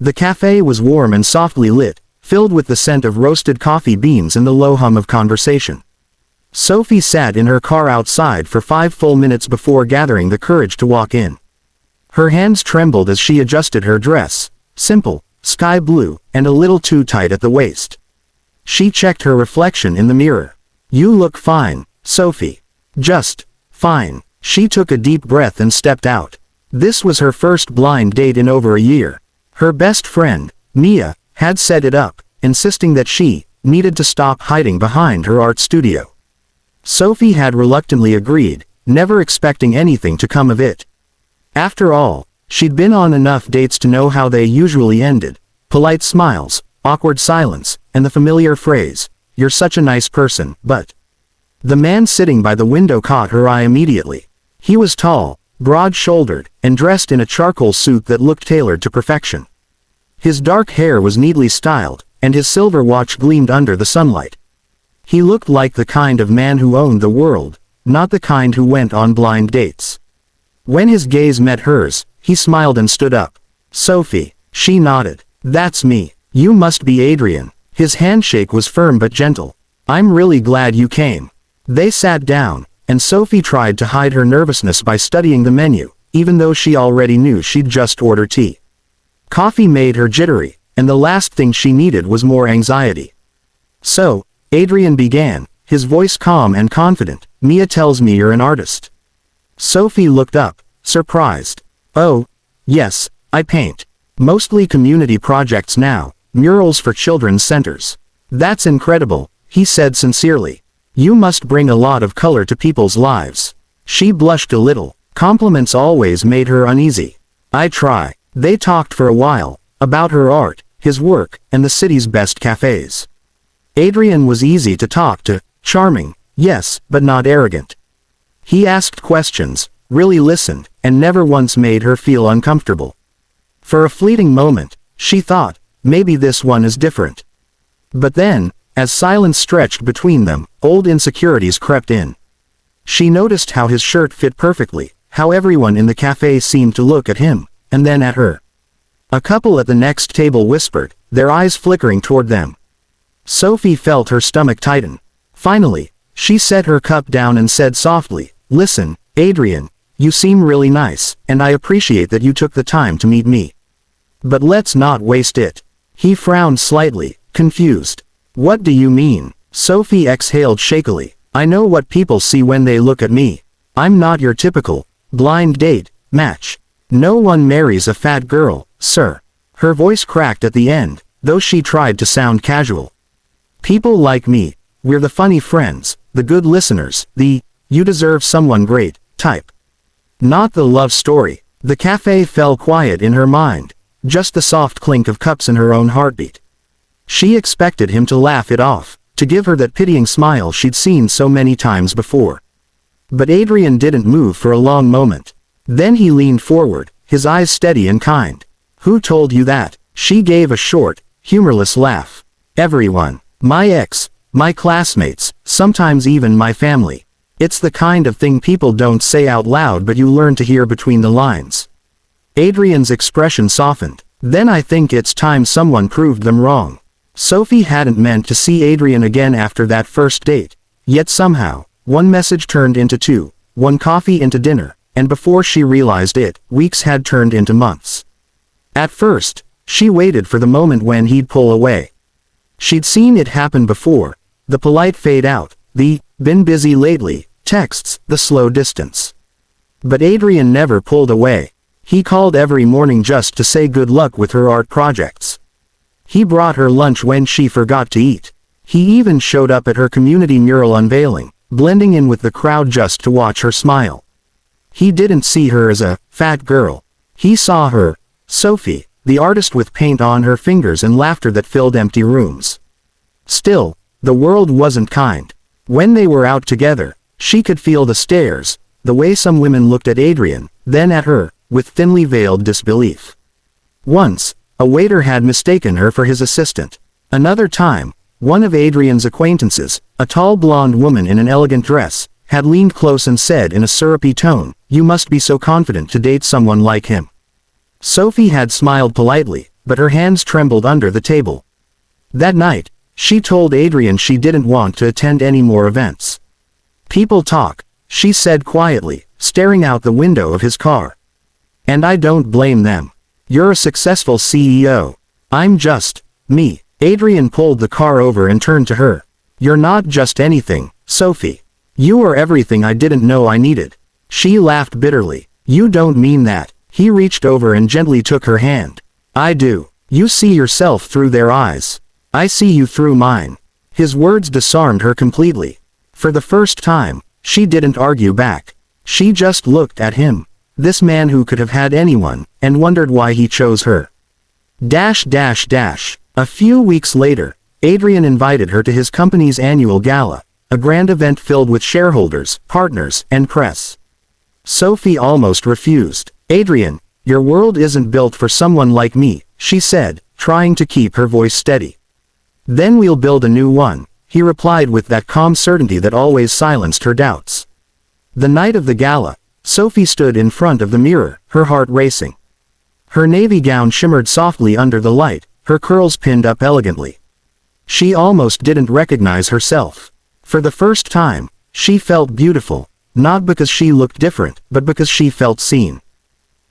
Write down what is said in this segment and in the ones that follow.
The cafe was warm and softly lit, filled with the scent of roasted coffee beans and the low hum of conversation. Sophie sat in her car outside for 5 full minutes before gathering the courage to walk in. Her hands trembled as she adjusted her dress, simple, sky blue, and a little too tight at the waist. She checked her reflection in the mirror. "You look fine, Sophie." "Just fine." She took a deep breath and stepped out. This was her first blind date in over a year. Her best friend, Mia, had set it up, insisting that she needed to stop hiding behind her art studio. Sophie had reluctantly agreed, never expecting anything to come of it. After all, she'd been on enough dates to know how they usually ended: polite smiles, awkward silence, and the familiar phrase, "You're such a nice person." But the man sitting by the window caught her eye immediately. He was tall, broad-shouldered, and dressed in a charcoal suit that looked tailored to perfection. His dark hair was neatly styled, and his silver watch gleamed under the sunlight. He looked like the kind of man who owned the world, not the kind who went on blind dates. When his gaze met hers, he smiled and stood up. "Sophie," she nodded. "That's me. You must be Adrian." His handshake was firm but gentle. "I'm really glad you came." They sat down, and Sophie tried to hide her nervousness by studying the menu, even though she already knew she'd just order tea. Coffee made her jittery, and the last thing she needed was more anxiety. "So," Adrian began, his voice calm and confident, "Mia tells me you're an artist." Sophie looked up, surprised. "Oh, yes, I paint. Mostly community projects now, murals for children's centers." "That's incredible," he said sincerely. "You must bring a lot of color to people's lives." She blushed a little. Compliments always made her uneasy. "I try." They talked for a while, about her art, his work, and the city's best cafes. Adrian was easy to talk to, charming, yes, but not arrogant. He asked questions, really listened, and never once made her feel uncomfortable. For a fleeting moment, she thought, maybe this one is different. But then, as silence stretched between them, old insecurities crept in. She noticed how his shirt fit perfectly, how everyone in the cafe seemed to look at him, and then at her. A couple at the next table whispered, their eyes flickering toward them. Sophie felt her stomach tighten. Finally, she set her cup down and said softly, "Listen, Adrian, you seem really nice, and I appreciate that you took the time to meet me. But let's not waste it." He frowned slightly, confused. "What do you mean?" Sophie exhaled shakily. "I know what people see when they look at me. I'm not your typical blind date match. No one marries a fat girl, sir." Her voice cracked at the end, though she tried to sound casual. "People like me, we're the funny friends, the good listeners, the you deserve someone great type. Not the love story." The cafe fell quiet in her mind, just the soft clink of cups in her own heartbeat. She expected him to laugh it off, to give her that pitying smile she'd seen so many times before. But Adrian didn't move for a long moment. Then he leaned forward, his eyes steady and kind. "Who told you that?" She gave a short, humorless laugh. "Everyone. My ex, my classmates, sometimes even my family. It's the kind of thing people don't say out loud but you learn to hear between the lines." Adrian's expression softened. "Then I think it's time someone proved them wrong." Sophie hadn't meant to see Adrian again after that first date, yet somehow, one message turned into two, one coffee into dinner, and before she realized it, weeks had turned into months. At first, she waited for the moment when he'd pull away. She'd seen it happen before, the polite fade out, the "been busy lately" texts, the slow distance. But Adrian never pulled away. He called every morning just to say good luck with her art projects. He brought her lunch when she forgot to eat. He even showed up at her community mural unveiling, blending in with the crowd just to watch her smile. He didn't see her as a fat girl. He saw her, Sophie, the artist with paint on her fingers and laughter that filled empty rooms. Still, the world wasn't kind. When they were out together, she could feel the stares, the way some women looked at Adrian, then at her, with thinly veiled disbelief. Once, a waiter had mistaken her for his assistant. Another time, one of Adrian's acquaintances, a tall blonde woman in an elegant dress, had leaned close and said in a syrupy tone, "You must be so confident to date someone like him." Sophie had smiled politely, but her hands trembled under the table. That night, she told Adrian she didn't want to attend any more events. "People talk," she said quietly, staring out the window of his car. "And I don't blame them. You're a successful CEO. I'm just me." Adrian pulled the car over and turned to her. "You're not just anything, Sophie. You are everything I didn't know I needed." She laughed bitterly. "You don't mean that." He reached over and gently took her hand. "I do. You see yourself through their eyes. I see you through mine." His words disarmed her completely. For the first time, she didn't argue back. She just looked at him. This man who could have had anyone, and wondered why he chose her. A few weeks later, Adrian invited her to his company's annual gala, a grand event filled with shareholders, partners, and press. Sophie almost refused. "Adrian, your world isn't built for someone like me," she said, trying to keep her voice steady. "Then we'll build a new one," he replied with that calm certainty that always silenced her doubts. The night of the gala, Sophie stood in front of the mirror, her heart racing. Her navy gown shimmered softly under the light, her curls pinned up elegantly. She almost didn't recognize herself. For the first time, she felt beautiful, not because she looked different, but because she felt seen.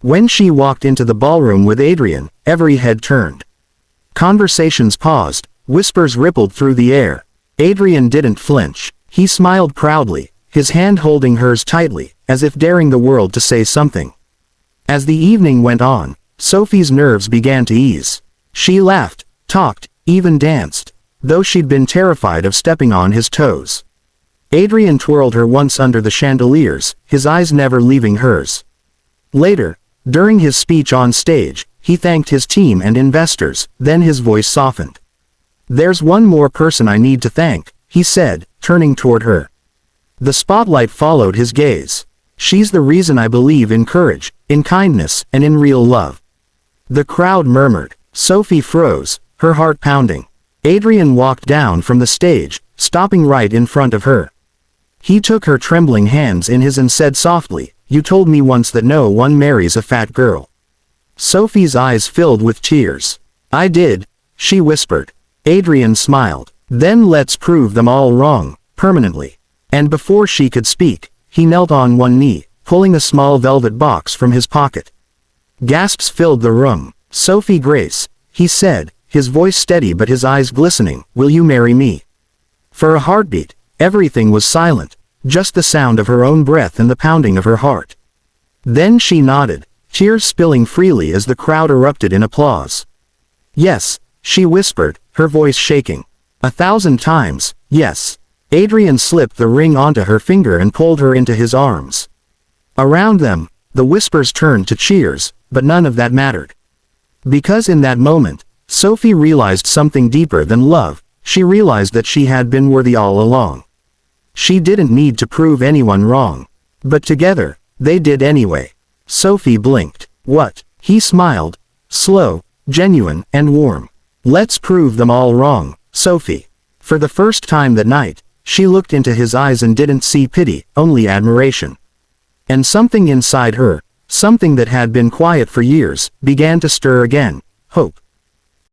When she walked into the ballroom with Adrian, every head turned. Conversations paused, whispers rippled through the air. Adrian didn't flinch. He smiled proudly, his hand holding hers tightly, as if daring the world to say something. As the evening went on, Sophie's nerves began to ease. She laughed, talked, even danced, though she'd been terrified of stepping on his toes. Adrian twirled her once under the chandeliers, his eyes never leaving hers. Later, during his speech on stage, he thanked his team and investors, then his voice softened. "There's one more person I need to thank," he said, turning toward her. The spotlight followed his gaze. "She's the reason I believe in courage, in kindness, and in real love." The crowd murmured. Sophie froze, her heart pounding. Adrian walked down from the stage, stopping right in front of her. He took her trembling hands in his and said softly, "You told me once that no one marries a fat girl." Sophie's eyes filled with tears. "I did," she whispered. Adrian smiled. "Then let's prove them all wrong, permanently." And before she could speak, he knelt on one knee, pulling a small velvet box from his pocket. Gasps filled the room. "Sophie Grace," he said, his voice steady but his eyes glistening, "will you marry me?" For a heartbeat, everything was silent, just the sound of her own breath and the pounding of her heart. Then she nodded, tears spilling freely as the crowd erupted in applause. "Yes," she whispered, her voice shaking. 1,000 times, yes. Adrian slipped the ring onto her finger and pulled her into his arms. Around them, the whispers turned to cheers, but none of that mattered. Because in that moment, Sophie realized something deeper than love. She realized that she had been worthy all along. She didn't need to prove anyone wrong. But together, they did anyway. Sophie blinked. "What?" He smiled. Slow, genuine, and warm. "Let's prove them all wrong, Sophie." For the first time that night, she looked into his eyes and didn't see pity, only admiration. And something inside her, something that had been quiet for years, began to stir again. Hope.